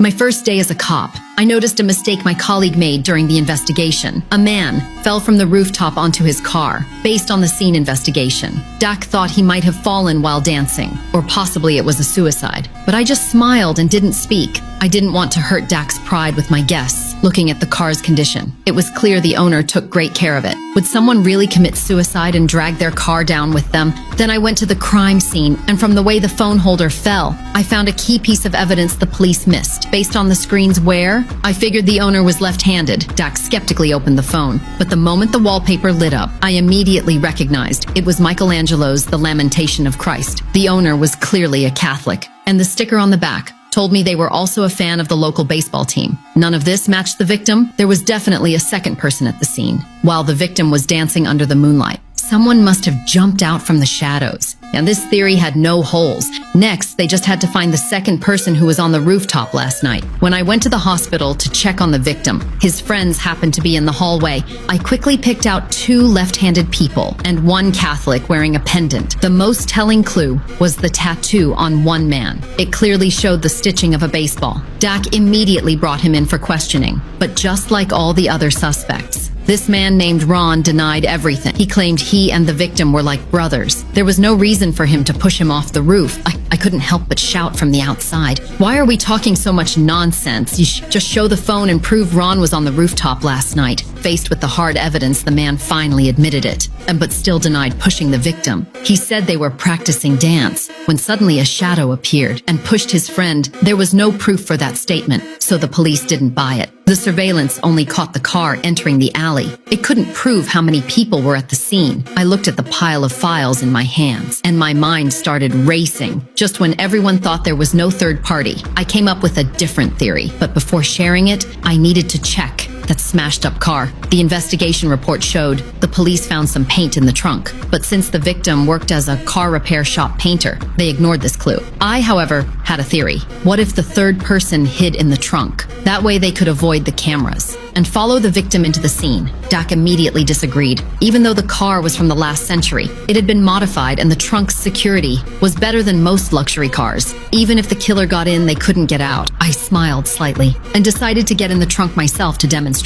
My first day as a cop, I noticed a mistake my colleague made during the investigation. A man fell from the rooftop onto his car. Based on the scene investigation, Dak thought he might have fallen while dancing, or possibly it was a suicide. But I just smiled and didn't speak. I didn't want to hurt Dak's pride with my guests, looking at the car's condition. It was clear the owner took great care of it. Would someone really commit suicide and drag their car down with them? Then I went to the crime scene, and from the way the phone holder fell, I found a key piece of evidence the police missed. Based on the screen's wear, I figured the owner was left-handed. Dak skeptically opened the phone, but the moment the wallpaper lit up, I immediately recognized it was Michelangelo's The Lamentation of Christ. The owner was clearly a Catholic, and the sticker on the back told me they were also a fan of the local baseball team. None of this matched the victim. There was definitely a second person at the scene, while the victim was dancing under the moonlight. Someone must have jumped out from the shadows. And this theory had no holes. Next, they just had to find the second person who was on the rooftop last night. When I went to the hospital to check on the victim, his friends happened to be in the hallway. I quickly picked out 2 left-handed people and 1 Catholic wearing a pendant. The most telling clue was the tattoo on one man. It clearly showed the stitching of a baseball. Dak immediately brought him in for questioning. But just like all the other suspects, this man named Ron denied everything. He claimed he and the victim were like brothers. There was no reason for him to push him off the roof. I couldn't help but shout from the outside, "Why are we talking so much nonsense? You just show the phone and prove Ron was on the rooftop last night." Faced with the hard evidence, the man finally admitted it, but still denied pushing the victim. He said they were practicing dance when suddenly a shadow appeared and pushed his friend. There was no proof for that statement, so the police didn't buy it. The surveillance only caught the car entering the alley. It couldn't prove how many people were at the scene. I looked at the pile of files in my hands, and my mind started racing. Just when everyone thought there was no third party, I came up with a different theory. But before sharing it, I needed to check that smashed up car. The investigation report showed the police found some paint in the trunk, but since the victim worked as a car repair shop painter, they ignored this clue. I, however, had a theory. What if the third person hid in the trunk? That way they could avoid the cameras and follow the victim into the scene. Dak immediately disagreed. Even though the car was from the last century, it had been modified and the trunk's security was better than most luxury cars. Even if the killer got in, they couldn't get out. I smiled slightly and decided to get in the trunk myself to demonstrate.